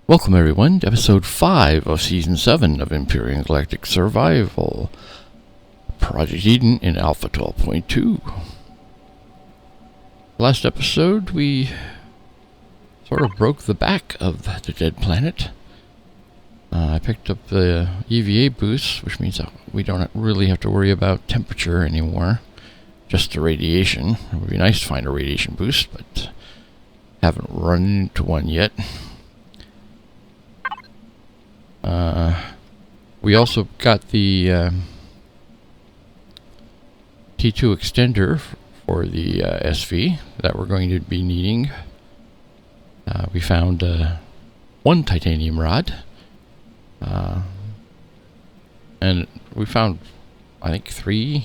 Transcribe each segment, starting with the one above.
Welcome everyone to episode 5 of season 7 of Imperial Galactic Survival, Project Eden in Alpha 12.2. Last episode we sort of broke the back of the dead planet. I picked up the EVA boost, which means that we don't really have to worry about temperature anymore, just the radiation. It would be nice to find a radiation boost, but haven't run into one yet. We also got the T2 extender for the SV that we're going to be needing. We found one titanium rod, and we found, I think, 3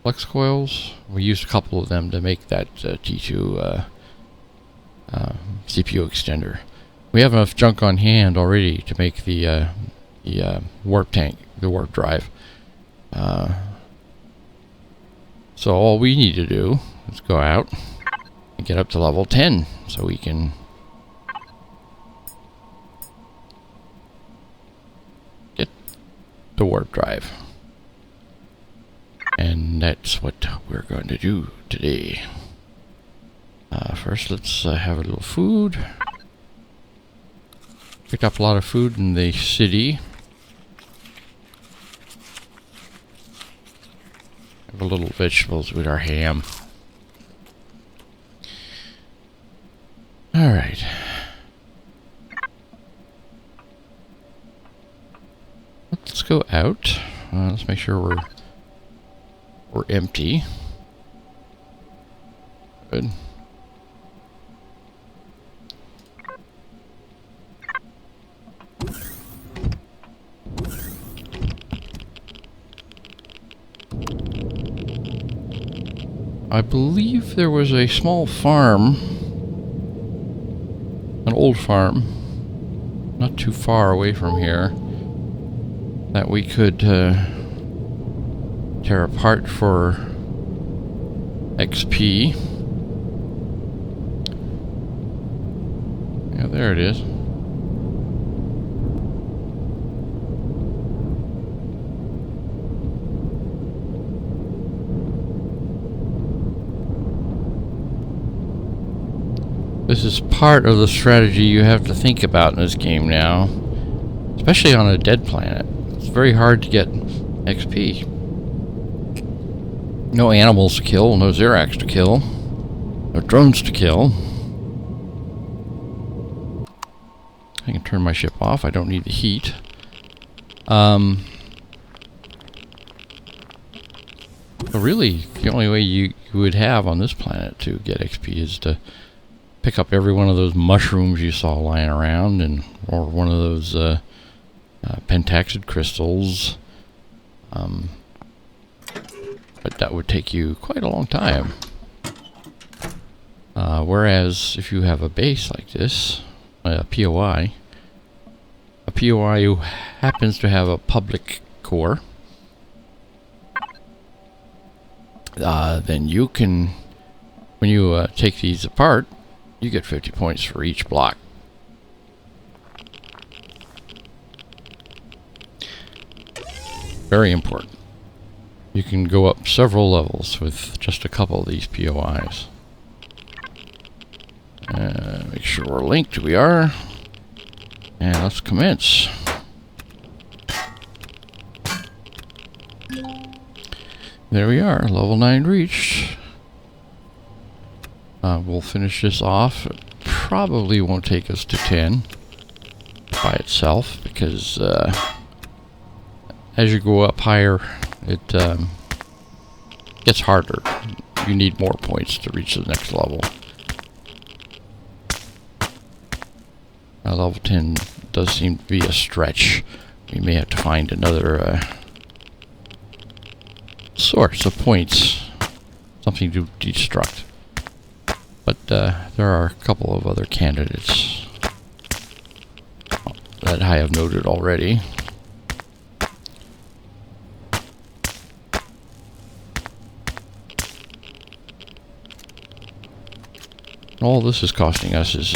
flex coils. We used a couple of them to make that T2 CPU extender. We have enough junk on hand already to make the warp tank, the warp drive. So all we need to do is go out and get up to level 10 so we can get the warp drive. And that's what we're going to do today. First, let's have a little food. Picked up a lot of food in the city. Have a little vegetables with our ham. Alright. Let's go out. Let's make sure we're empty. Good. I believe there was a small farm, an old farm, not too far away from here, that we could tear apart for XP. Yeah, there it is. This is part of the strategy you have to think about in this game now, especially on a dead planet. It's very hard to get XP. No animals to kill, no Xerax to kill, no drones to kill. I can turn my ship off, I don't need the heat. But really, the only way you would have on this planet to get XP is to pick up every one of those mushrooms you saw lying around, or one of those pentaxid crystals. But that would take you quite a long time. Whereas if you have a base like this, a POI who happens to have a public core, then you can, when you take these apart, you get 50 points for each block. Very important. You can go up several levels with just a couple of these POIs. Make sure we're linked. We are. And let's commence. There we are. Level 9 reached. We'll finish this off. It probably won't take us to 10 by itself, because as you go up higher, it gets harder. You need more points to reach the next level. Level 10 does seem to be a stretch. We may have to find another source of points, something to destruct. But there are a couple of other candidates that I have noted already. All this is costing us is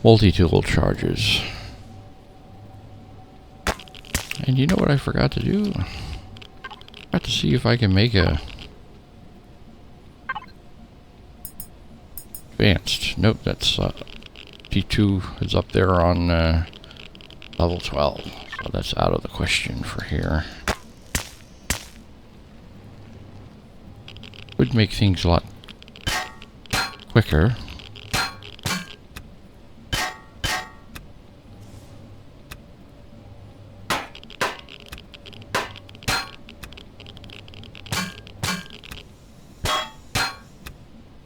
multi-tool charges. And you know what I forgot to do? I forgot to see if I can make a advanced. Nope, that's P2 is up there on level 12. So that's out of the question for here. Would make things a lot quicker.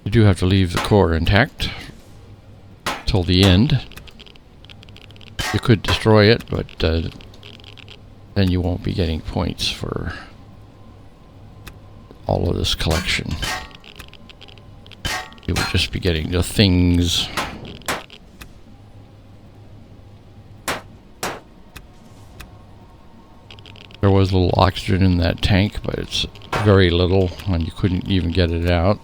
You do have to leave the core intact till the end. You could destroy it, but then you won't be getting points for all of this collection. You would just be getting the things. There was a little oxygen in that tank, but it's very little, and you couldn't even get it out.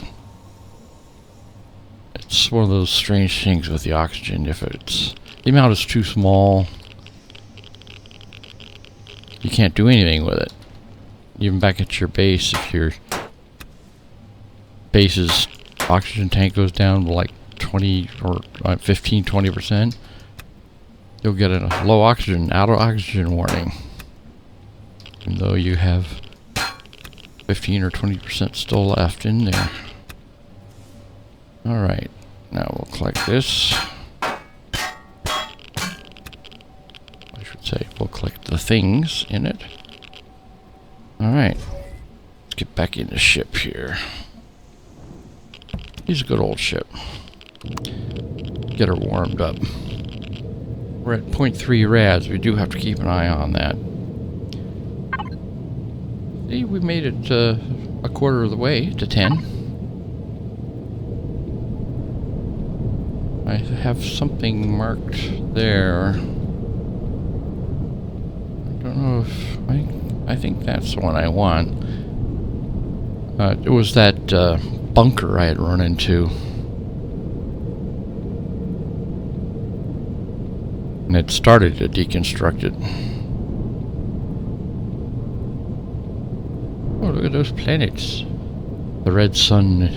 It's one of those strange things with the oxygen. If it's the amount is too small, you can't do anything with it. Even back at your base, if your base's oxygen tank goes down like 20 or 15, 20%, you'll get a low oxygen, out of oxygen warning. Even though you have 15 or 20% still left in there. Alright, now we'll collect this. I should say we'll collect the things in it. Alright, let's get back in the ship here. He's a good old ship. Get her warmed up. We're at 0.3 rads. We do have to keep an eye on that. See, we made it a quarter of the way to 10. I have something marked there. I don't know if I think that's the one I want. It was that bunker I had run into. And it started to deconstruct it. Oh, look at those planets. The red sun.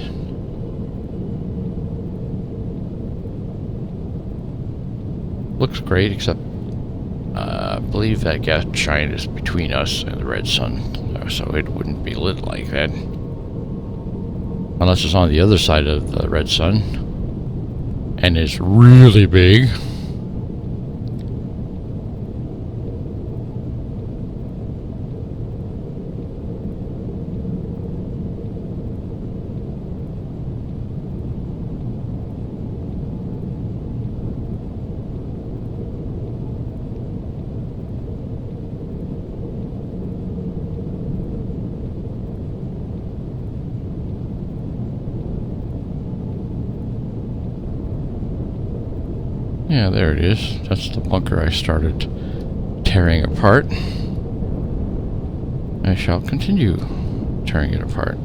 Looks great, except I believe that gas giant is between us and the red sun, so it wouldn't be lit like that. Unless it's on the other side of the red sun. And it's really big. Yeah, there it is. That's the bunker I started tearing apart. I shall continue tearing it apart.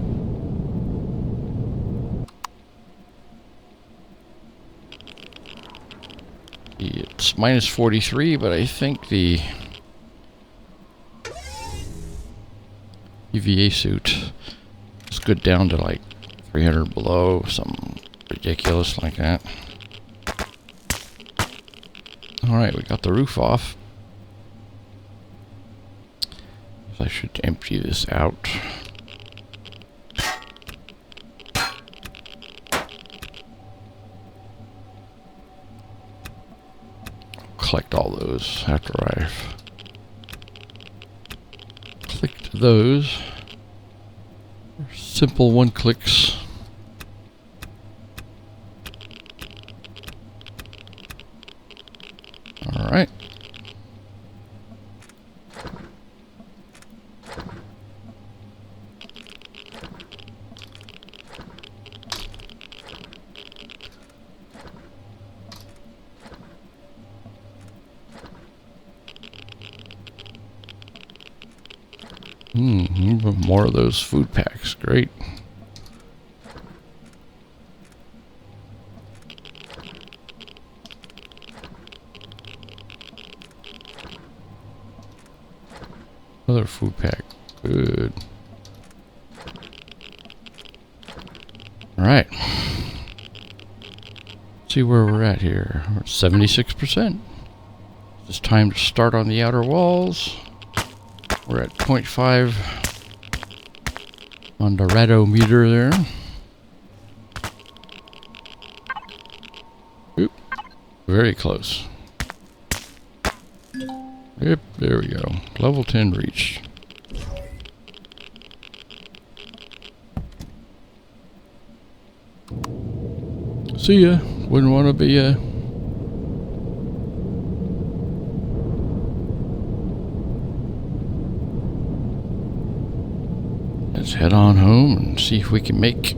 It's minus 43, but I think the EVA suit is good down to like 300 below, something ridiculous like that. Alright, we got the roof off. I should empty this out. Collect all those after I've clicked those. Simple one clicks. Alright. More of those food packs. Great. Another food pack. Good. Alright. See where we're at here. We're at 76%. It's time to start on the outer walls. We're at 0.5 on the radometer there. Oop. Very close. Yep, there we go. Level 10 reached. See ya. Wouldn't want to be a... Let's head on home and see if we can make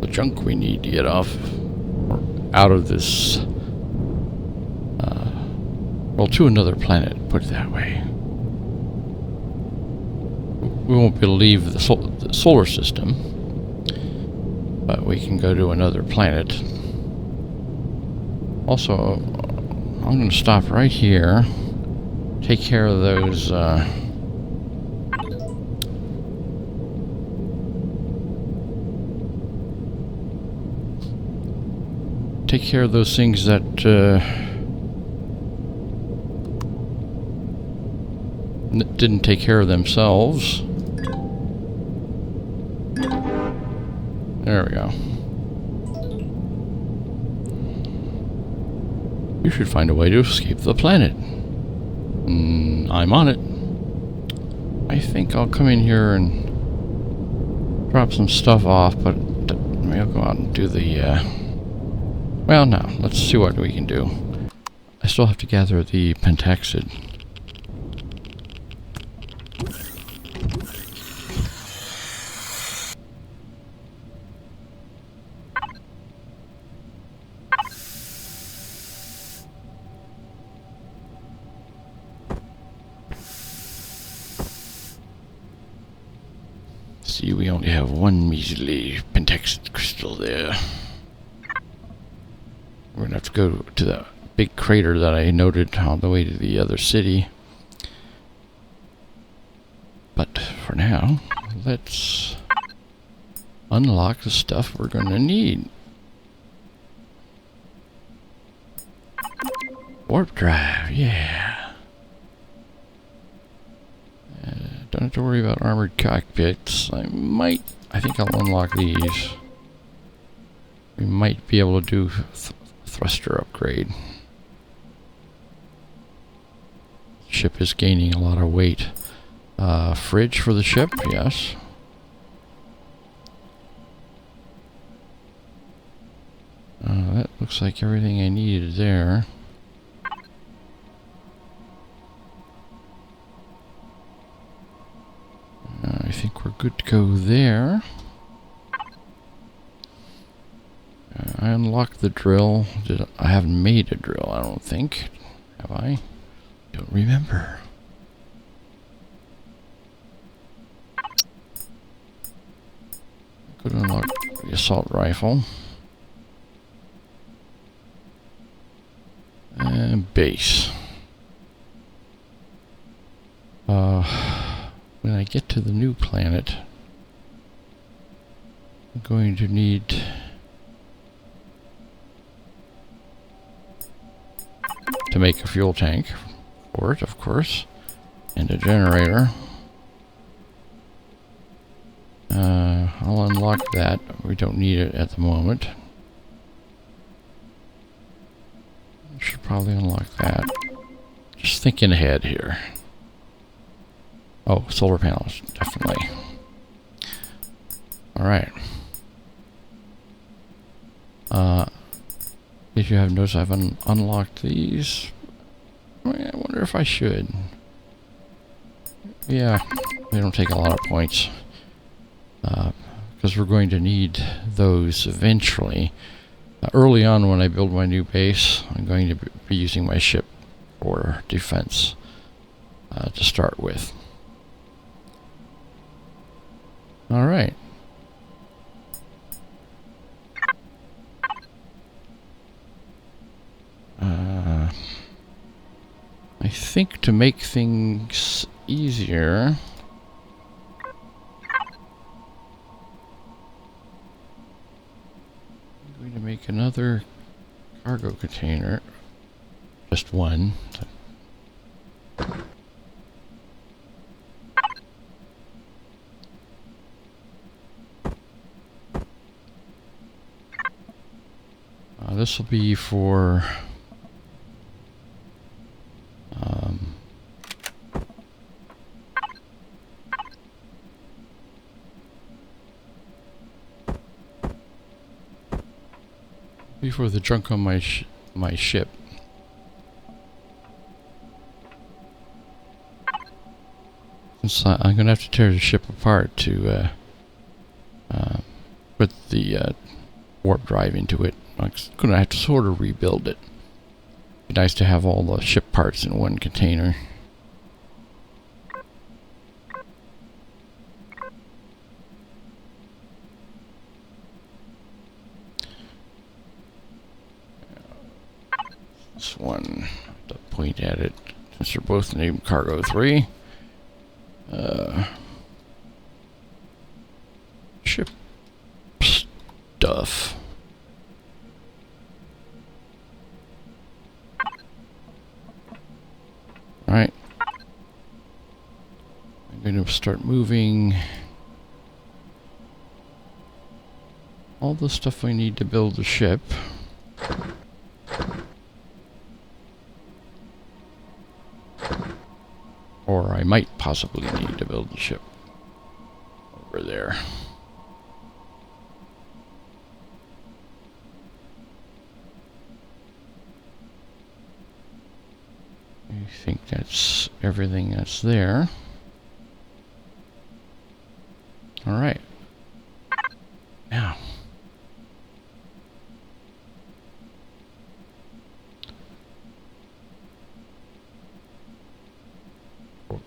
the junk we need to get off or out of this, well, to another planet, put it that way. We won't be able to leave the solar system, but we can go to another planet. Also, I'm going to stop right here, take care of those, take care of those things that didn't take care of themselves. There we go. You should find a way to escape the planet. I'm on it. I think I'll come in here and drop some stuff off, but maybe I'll go out and do the well, no. Let's see what we can do. I still have to gather the pentaxid. See, we only have one measly pentaxid crystal there. We're gonna have to go to the big crater that I noted on the way to the other city. But for now, let's unlock the stuff we're gonna need. Warp drive, yeah. Don't have to worry about armored cockpits. I think I'll unlock these. We might be able to do thruster upgrade. Ship is gaining a lot of weight. Fridge for the ship, yes. That looks like everything I needed there. I think we're good to go there. I unlocked the drill. I haven't made a drill, I don't think. Have I? Don't remember. Could unlock the assault rifle. And base. When I get to the new planet, I'm going to need to make a fuel tank for it, of course, and a generator. I'll unlock that. We don't need it at the moment. Should probably unlock that. Just thinking ahead here. Oh, solar panels, definitely. Alright. If you have noticed, I've unlocked these. I wonder if I should. Yeah, they don't take a lot of points. Because we're going to need those eventually. Early on when I build my new base, I'm going to be using my ship for defense to start with. Alright. I think to make things easier, I'm going to make another cargo container. Just one. This will be for before the junk on my ship. Since I'm gonna have to tear the ship apart to put the warp drive into it. I'm gonna have to sort of rebuild it. Be nice to have all the ship parts in one container. This one, to point at it, since they're both named Cargo 3. Ship stuff. Alright. I'm going to start moving all the stuff we need to build the ship. Or I might possibly need to build the ship over there. I think that's everything that's there. All right. Now.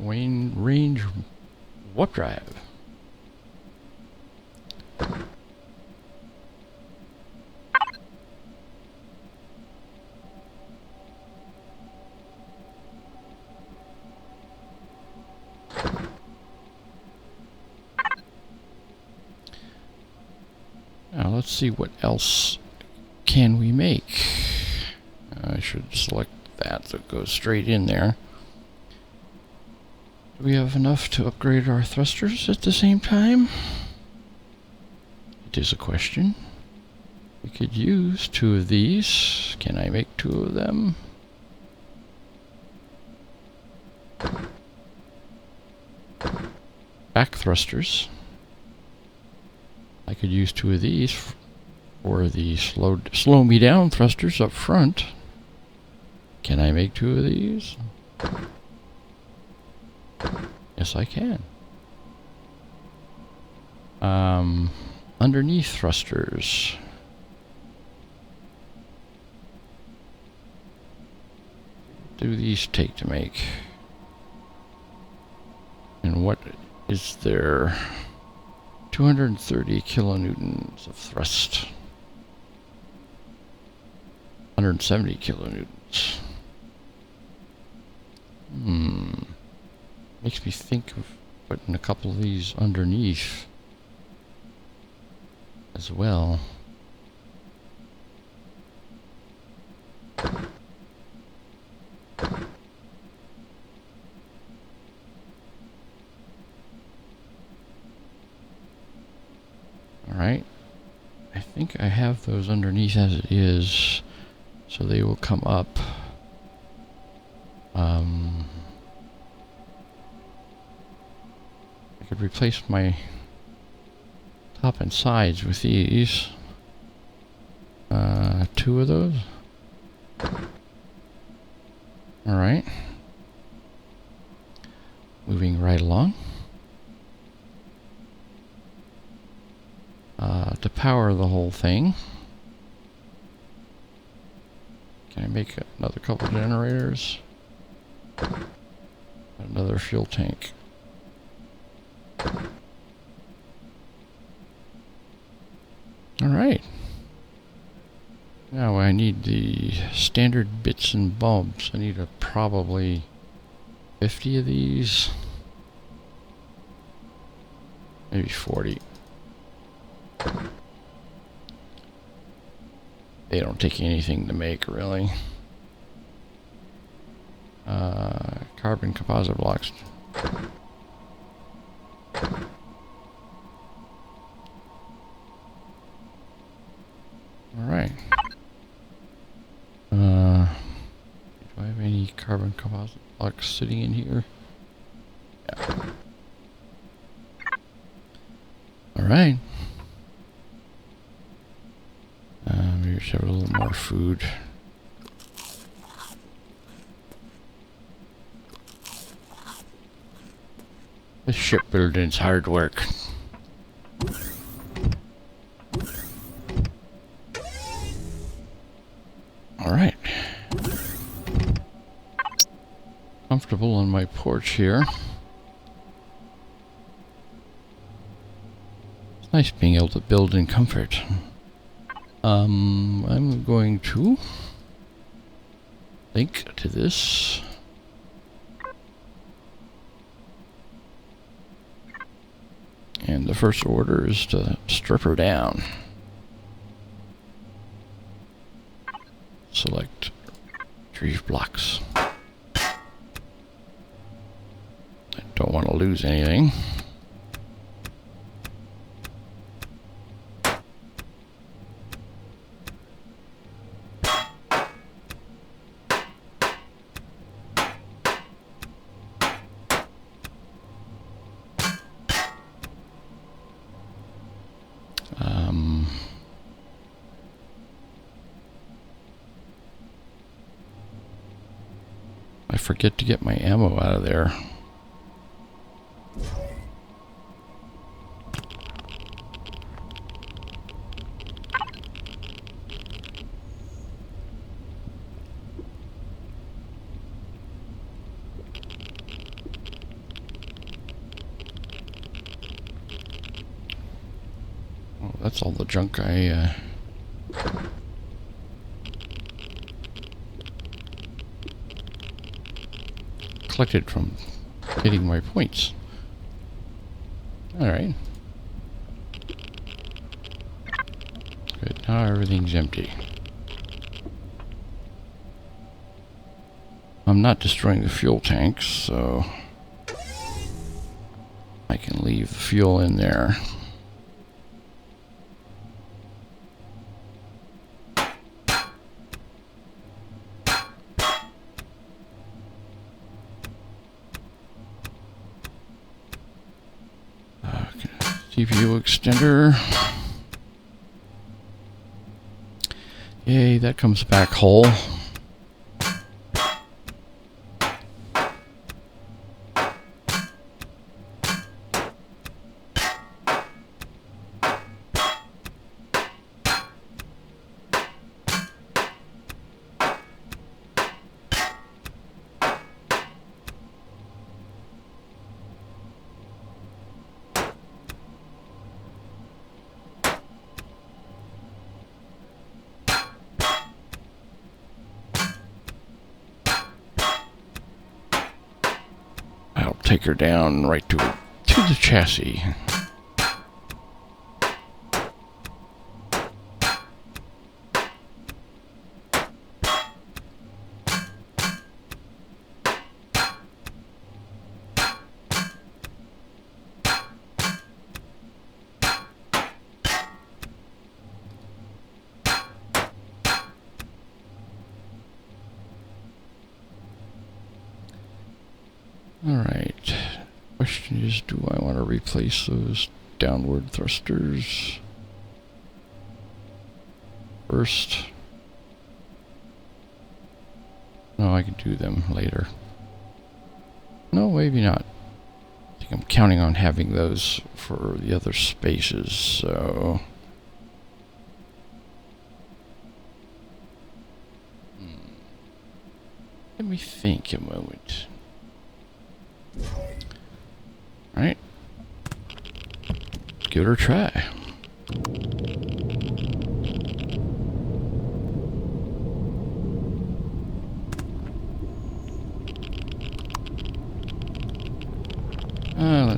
Wayne range warp drive. Now let's see what else can we make. I should select that so it goes straight in there. Do we have enough to upgrade our thrusters at the same time? It is a question. We could use 2 of these. Can I make 2 of them? Back thrusters. I could use 2 of these for the slow me down thrusters up front. Can I make 2 of these? Yes, I can. Underneath thrusters. Do these take to make? And what is there? 230 kilonewtons of thrust. 170 kilonewtons. Makes me think of putting a couple of these underneath as well. Alright. I think I have those underneath as it is, so they will come up. I could replace my top and sides with these. 2 of those. Alright. Moving right along. To power the whole thing, can I make another couple generators? Another fuel tank. Alright. Now I need the standard bits and bulbs. I need to probably 50 of these. Maybe 40. They don't take anything to make, really. Carbon composite blocks. Alright. Do I have any carbon composite blocks sitting in here? Yeah. Alright. Maybe we should have a little more food. This shipbuilding's hard work. Alright. Comfortable on my porch here. It's nice being able to build in comfort. I'm going to link to this. And the first order is to strip her down. Select retrieve blocks. I don't want to lose anything. I forget to get my ammo out of there. Oh, that's all the junk I collected from getting my points. Alright. Good. Now everything's empty. I'm not destroying the fuel tanks, so I can leave the fuel in there. CPU extender. Yay, that comes back whole. I'll take her down right to the chassis. Alright, question is, do I want to replace those downward thrusters first? No, I can do them later. No, maybe not. I think I'm counting on having those for the other spaces, so... Let me think a moment. Alright. Let's give it a try.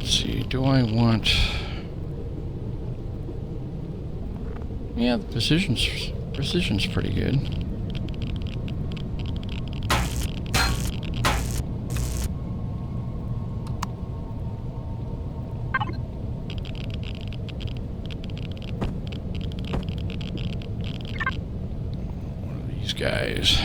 let's see. Do I want... Yeah, the precision's pretty good. One of these guys.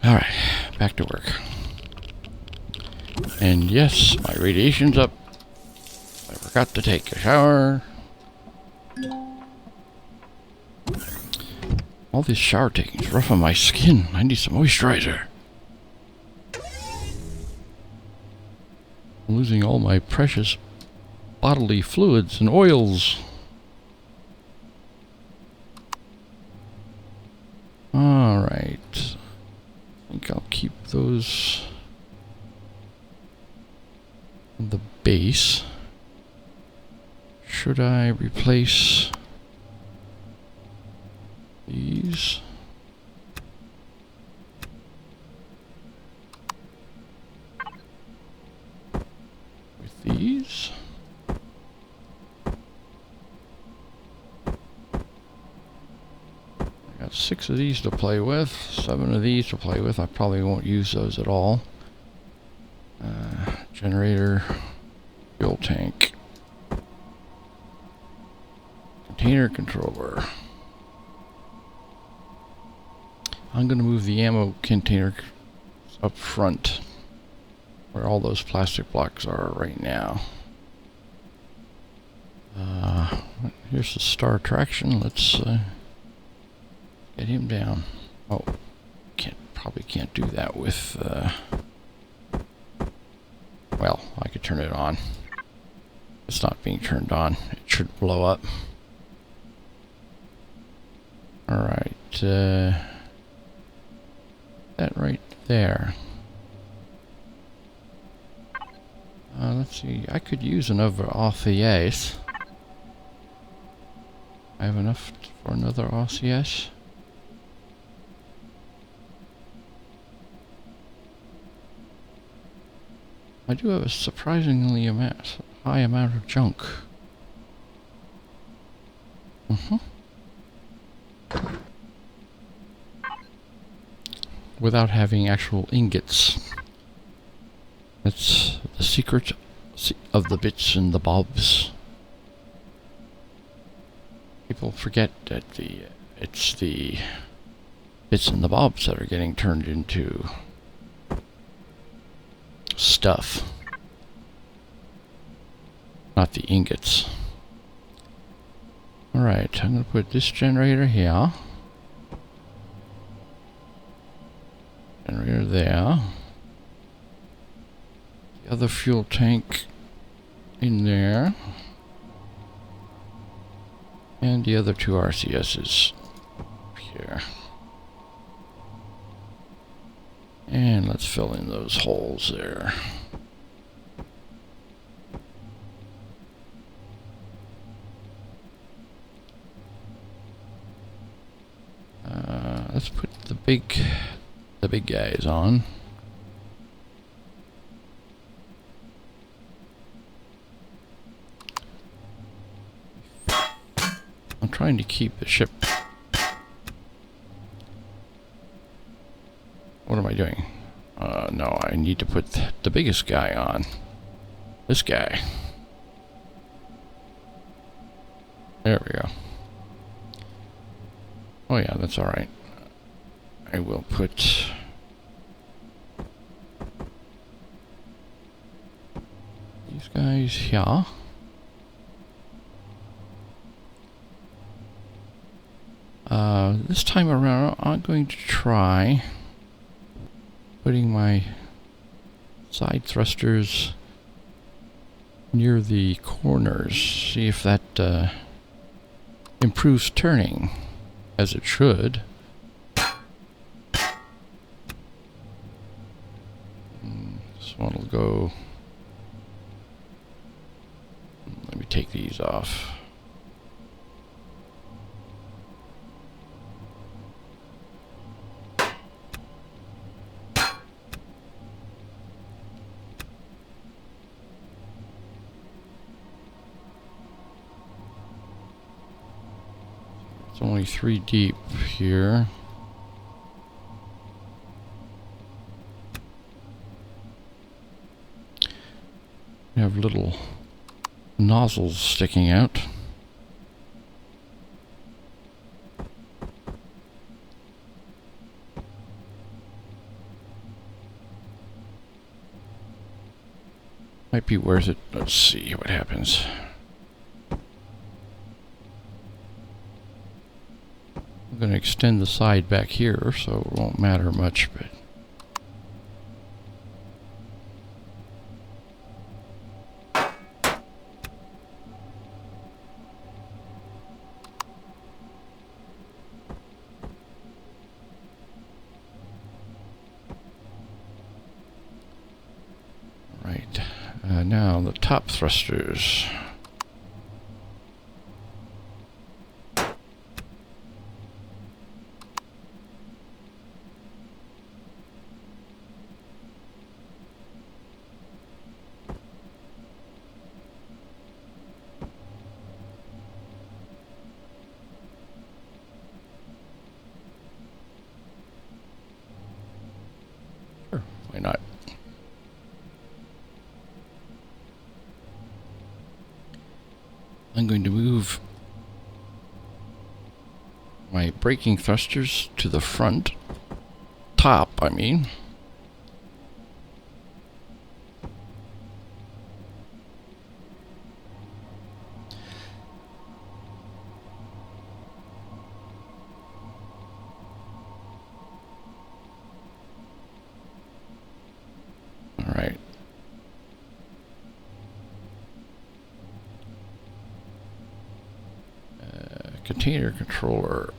Alright, back to work. And yes, my radiation's up. I forgot to take a shower. All this shower taking is rough on my skin. I need some moisturizer. I'm losing all my precious bodily fluids and oils. Alright. I think I'll keep those on the base. Should I replace these? With these? I got 6 of these to play with, 7 of these to play with. I probably won't use those at all. Generator, fuel tank, container controller. I'm going to move the ammo container up front where all those plastic blocks are right now. Here's the star attraction. Let's get him down. Oh, probably can't do that with well, I could turn it on. It's not being turned on. It should blow up. Alright, that right there. Let's see, I could use another RCS. I have enough for another RCS. I do have a surprisingly high amount of junk. Without having actual ingots. That's the secret of the bits and the bobs. People forget that it's the bits and the bobs that are getting turned into stuff, not the ingots. Alright, I'm going to put this generator here. Generator there. The other fuel tank in there. And the other 2 RCSs up here. And let's fill in those holes there. Let's put the big guys on. I'm trying to keep the ship. What am I doing? No, I need to put the biggest guy on. This guy. There we go. Oh yeah, that's alright. I will put these guys here. This time around, I'm going to try putting my side thrusters near the corners. See if that improves turning, as it should. This one will go. Let me take these off. It's only 3 deep here. We have little nozzles sticking out. Might be worth it. Let's see what happens. I'm going to extend the side back here, so it won't matter much, but now the top thrusters. Sure, why not? I'm going to move my braking thrusters to the front. Top, I mean. All right. Container controller.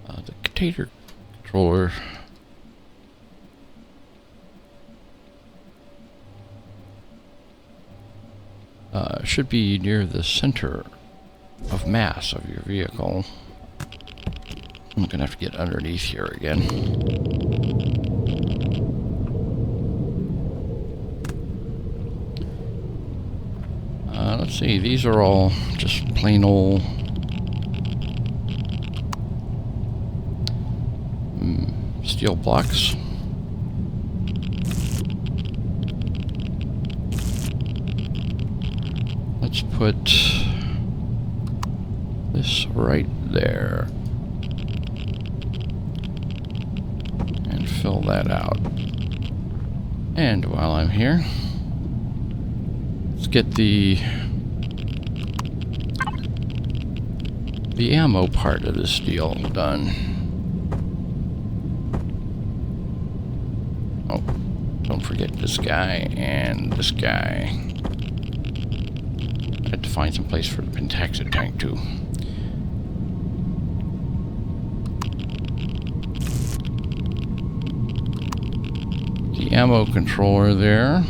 The container controller should be near the center of mass of your vehicle. I'm gonna have to get underneath here again. Let's see, these are all just plain old steel blocks. Let's put this right there. Fill that out. And while I'm here, let's get the ammo part of this deal done. Oh, don't forget this guy and this guy. I had to find some place for the Pentaxid tank too. The ammo controller there.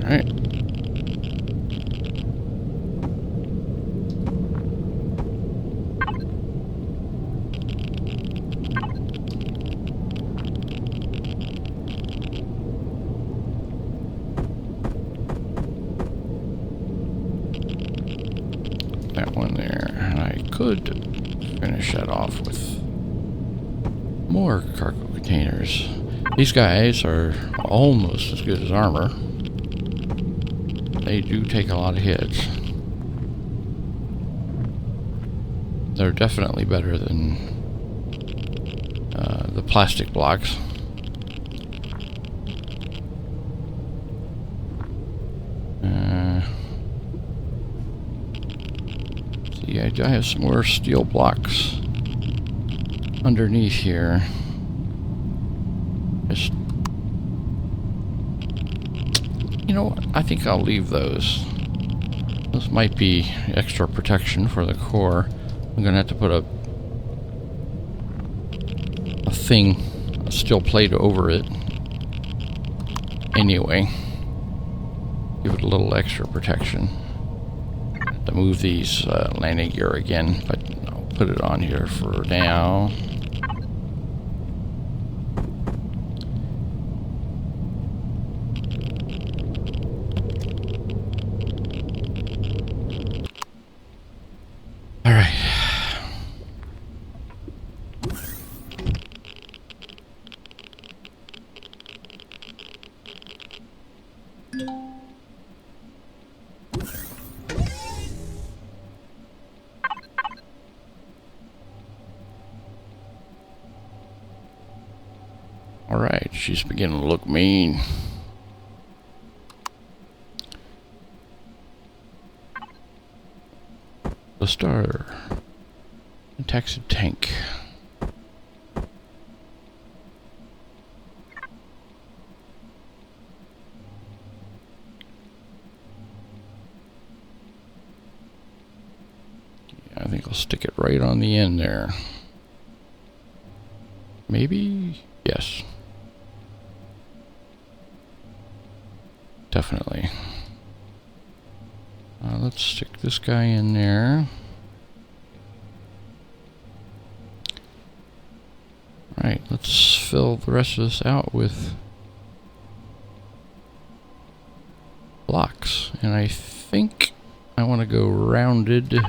All right. That one there, and I could finish that off with more cargo containers. These guys are almost as good as armor. They do take a lot of hits. They're definitely better than the plastic blocks. See, I have some more steel blocks underneath here. Just, you know what? I think I'll leave those. This might be extra protection for the core. I'm gonna have to put a thing, a steel plate over it. Anyway, give it a little extra protection. To move these landing gear again, but I'll put it on here for now. All right. Alright, she's beginning to look mean. The starter. Taxi tank. Yeah, I think I'll stick it right on the end there. Maybe? Yes. Definitely. Let's stick this guy in there. Alright, let's fill the rest of this out with blocks. And I think I want to go rounded.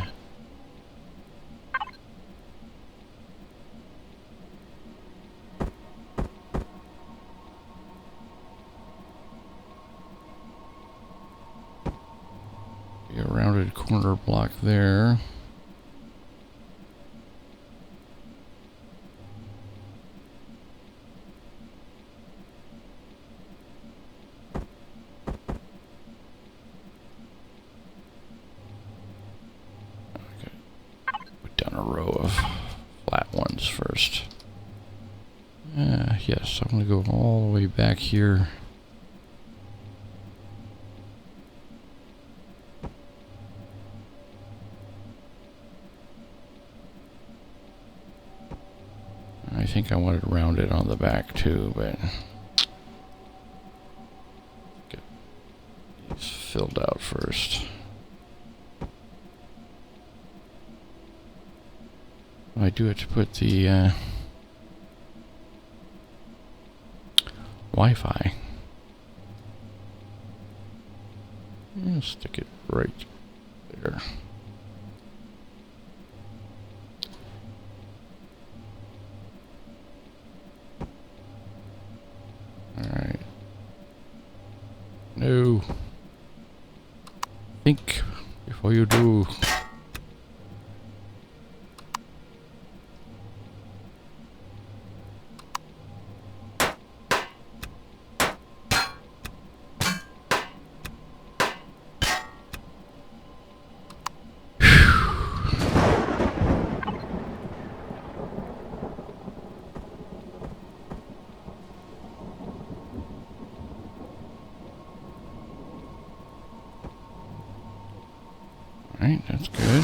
A rounded corner block there. Okay. Put down a row of flat ones first. Yes, I'm going to go all the way back here. I think I wanted to round it on the back too, but get these filled out first. I do have to put the Wi-Fi. I'll stick it right there. Alright. No. Think before you do. Alright, that's good.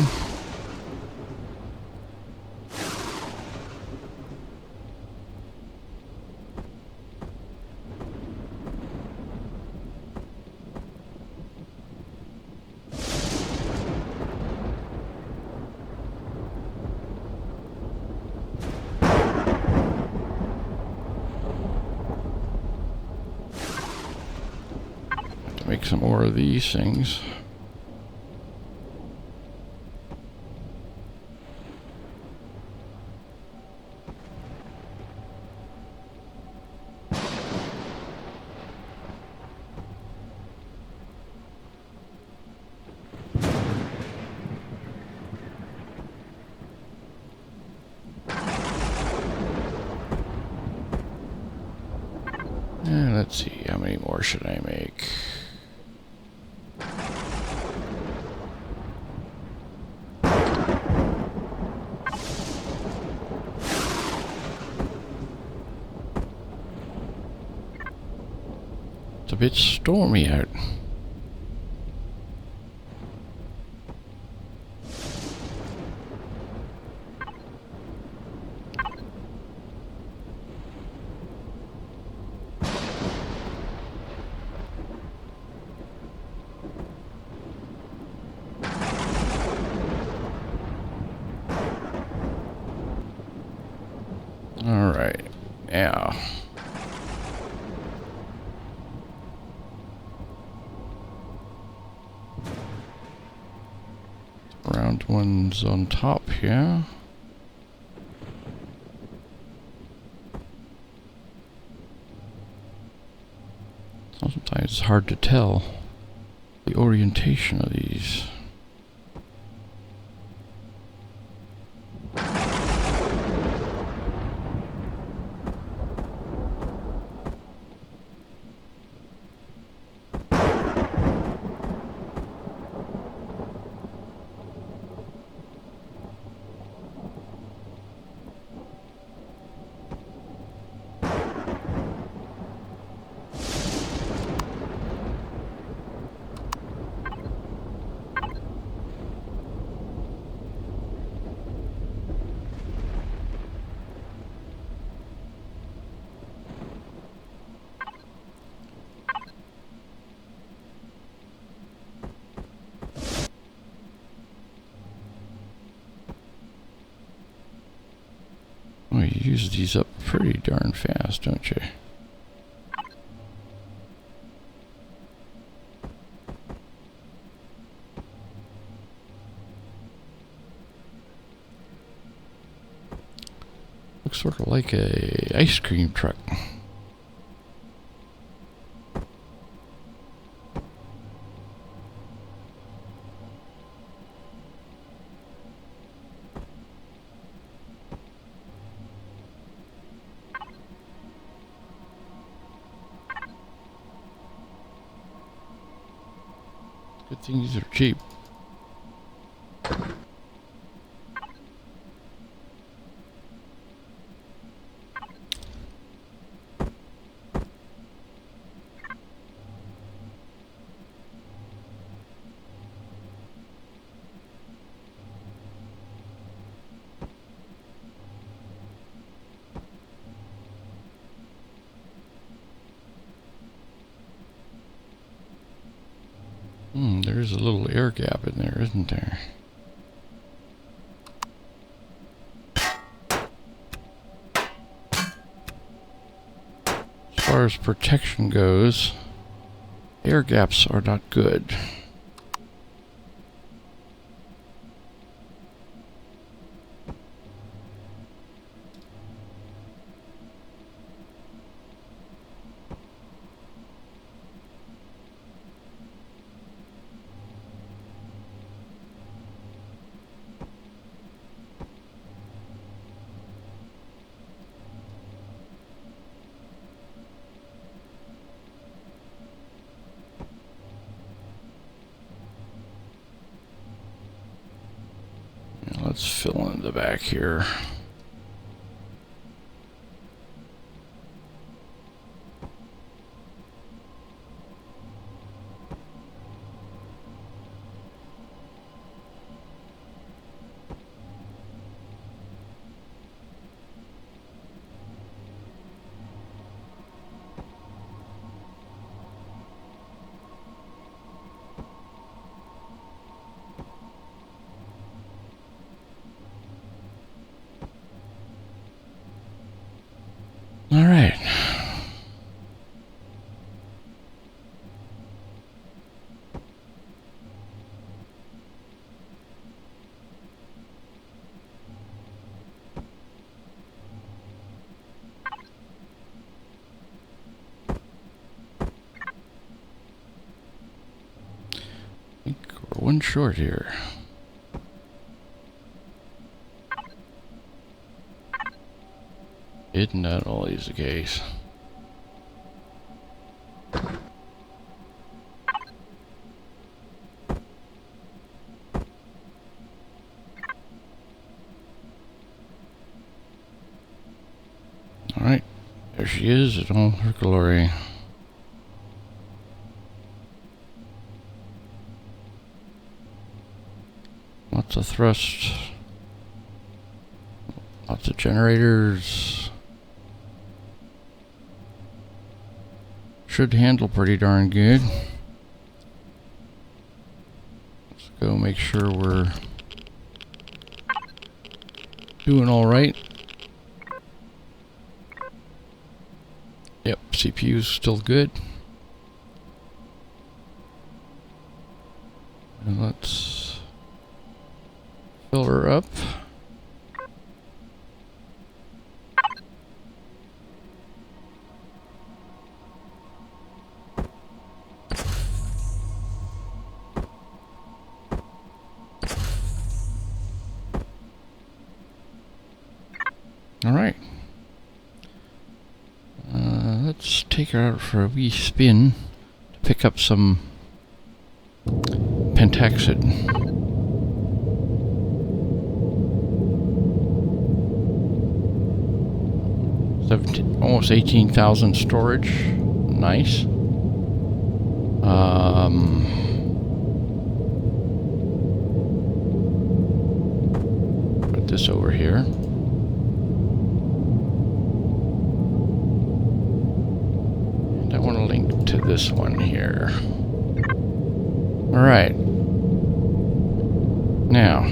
Have to make some more of these things. Let's see, how many more should I make? It's a bit stormy out. All right, now. Round one's on top here. Sometimes it's hard to tell the orientation of these. Well, you use these up pretty darn fast, don't you? Looks sort of like a ice cream truck. Good thing these are cheap. There's a little air gap in there, isn't there? As far as protection goes, air gaps are not good. Let's fill in the back here. All right. I think we're one short here. Isn't that always the case? Alright, there she is in all her glory. Lots of thrust. Lots of generators. Should handle pretty darn good. Let's go make sure we're doing alright. Yep, CPU's still good. And let's fill her up. Alright. Let's take her out for a wee spin to pick up some pentaxid. Almost 18,000 storage. Nice. Put this over here. And I want to link to this one here. Alright. Now,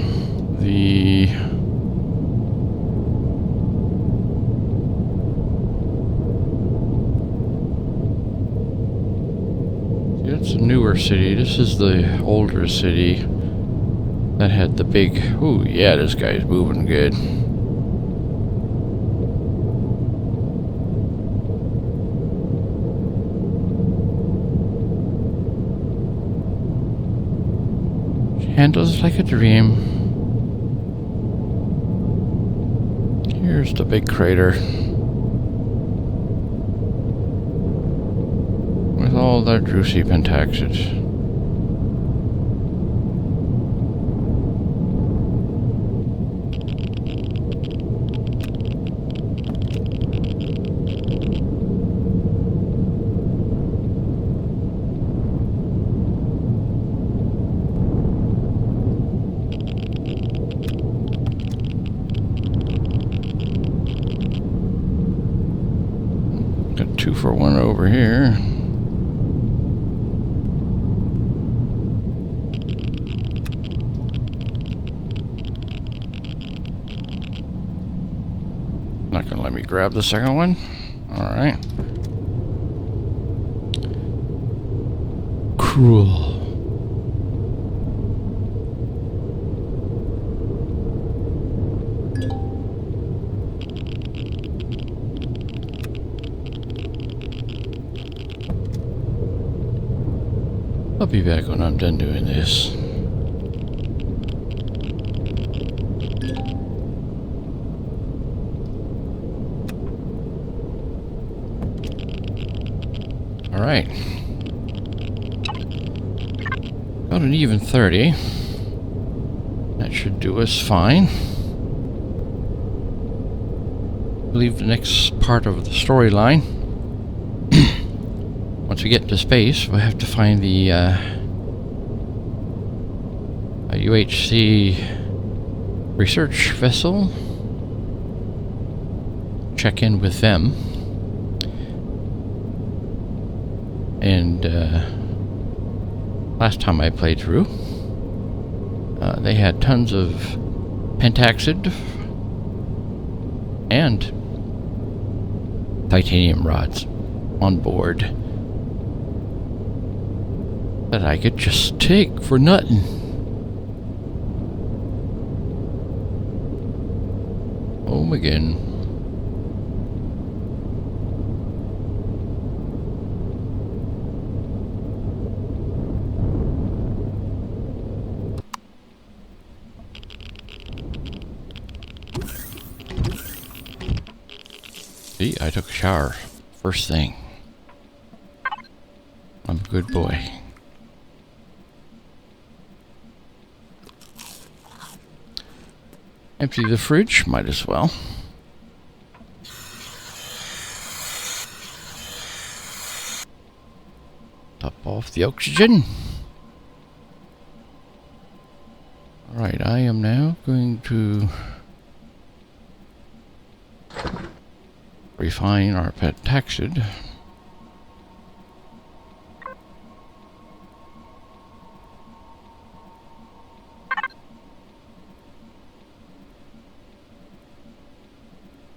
it's a newer city. This is the older city that had the big... Ooh, yeah, this guy's moving good. She handles like a dream. Here's the big crater. With all that juicy pentaxid. Got 2 for 1 over here. Not gonna let me grab the second one. Alright. Cruel. I'll be back when I'm done doing this. Alright. About an even 30. That should do us fine. I believe the next part of the storyline, once we get into space, we'll have to find the UHC research vessel. Check in with them. And last time I played through, they had tons of pentaxid and titanium rods on board that I could just take for nothing. Home again. See, I took a shower first thing. I'm a good boy. Empty the fridge, might as well. top off the oxygen. Alright, I am now going to refine our pentaxid.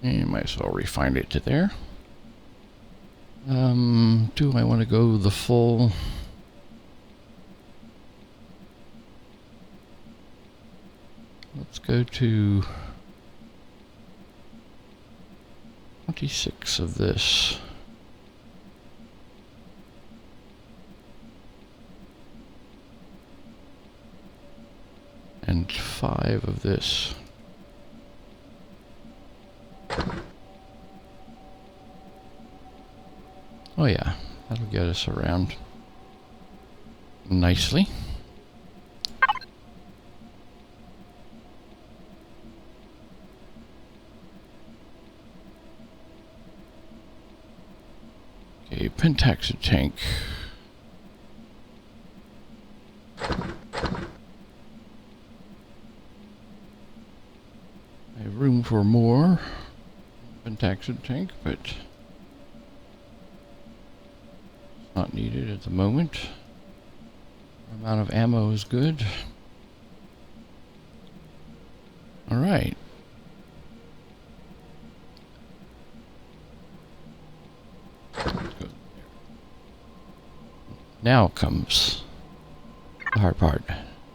And might as well refine it to there. Do I want to go the full? Let's go to 26 of this. And 5 of this. Oh yeah, that'll get us around nicely. Okay, pentaxid tank. I have room for more pentaxid tank, but not needed at the moment. The amount of ammo is good. Alright. Now comes the hard part.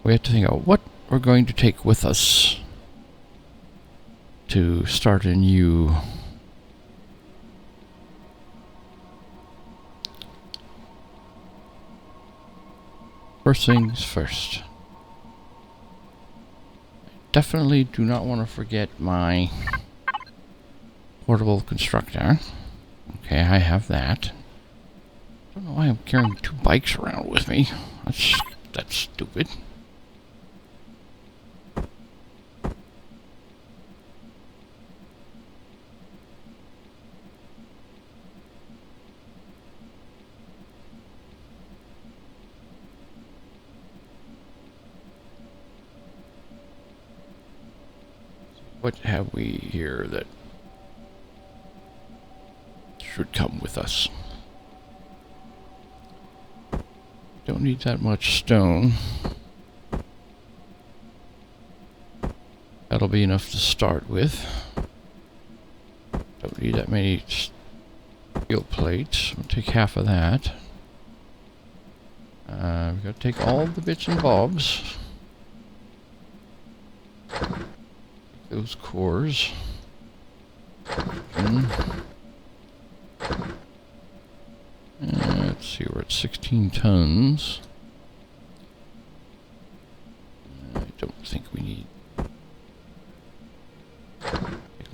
We have to think out what we're going to take with us to start a new first things first. I definitely do not want to forget my portable constructor. Okay, I have that. I don't know why I'm carrying 2 bikes around with me. That's stupid. What have we here that should come with us? Don't need that much stone. That'll be enough to start with. Don't need that many steel plates. We'll take half of that. We've got to take all the bits and bobs. Take those cores. Let's see, we're at 16 tons. I don't think we need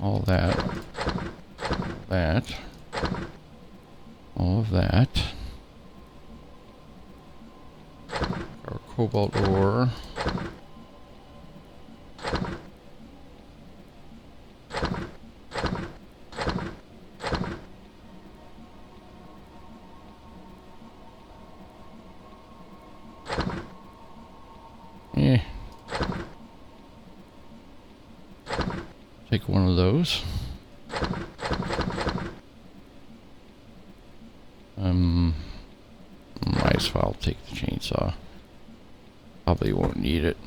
all that, all of that. Our cobalt ore. Take one of those. Might as well take the chainsaw. Probably won't need it.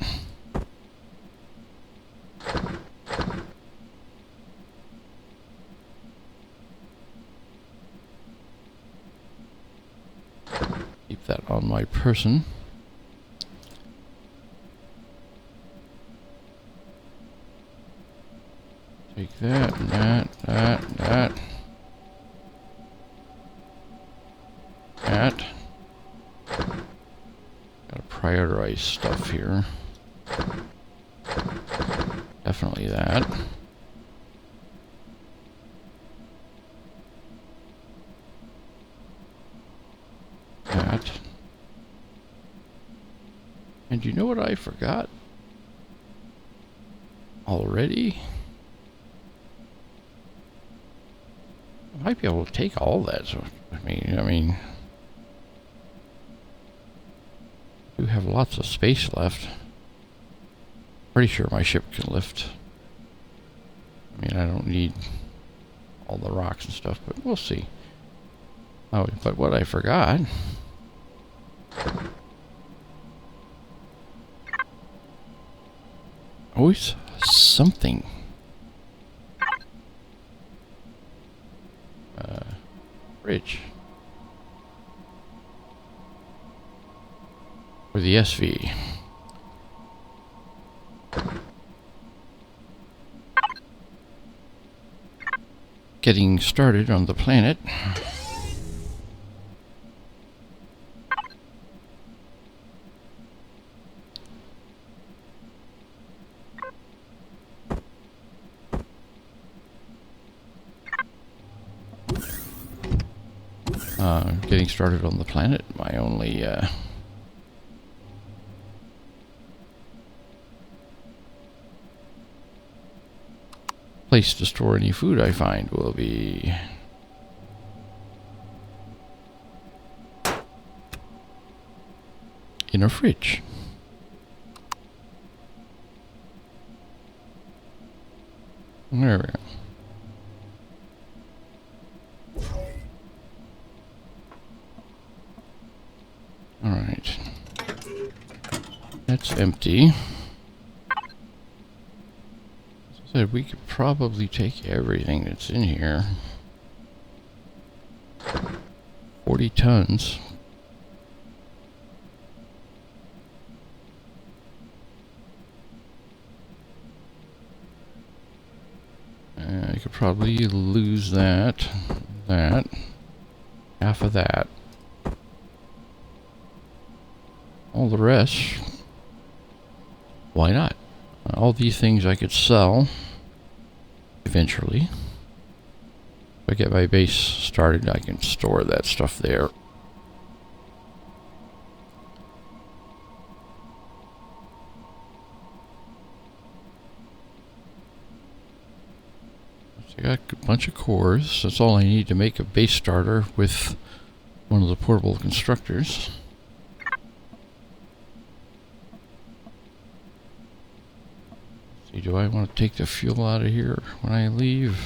Keep that on my person. Take that, and that, that. Gotta prioritize stuff here. Definitely that. That. And you know what I forgot? Already? I might be able to take all that. So, I mean, do have lots of space left. Pretty sure my ship can lift. I mean, I don't need all the rocks and stuff, but we'll see. Oh, but what I forgot... Always something. Bridge. For the SV. Getting started on the planet. Getting started on the planet. My only place to store any food I find will be in a fridge. There we go. Alright. That's empty. As I said, we could probably take everything that's in here. 40 tons. I could probably lose that, half of that. All the rest, why not? All these things I could sell eventually. If I get my base started, I can store that stuff there. So I got a bunch of cores. That's all I need to make a base starter with one of the portable constructors. Do I want to take the fuel out of here when I leave?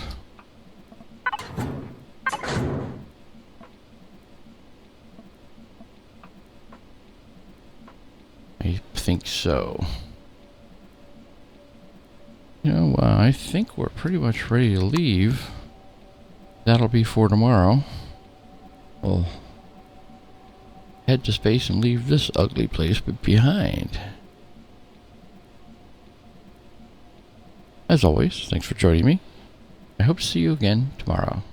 I think so. You know, I think we're pretty much ready to leave. That'll be for tomorrow. We'll head to space and leave this ugly place behind. As always, thanks for joining me. I hope to see you again tomorrow.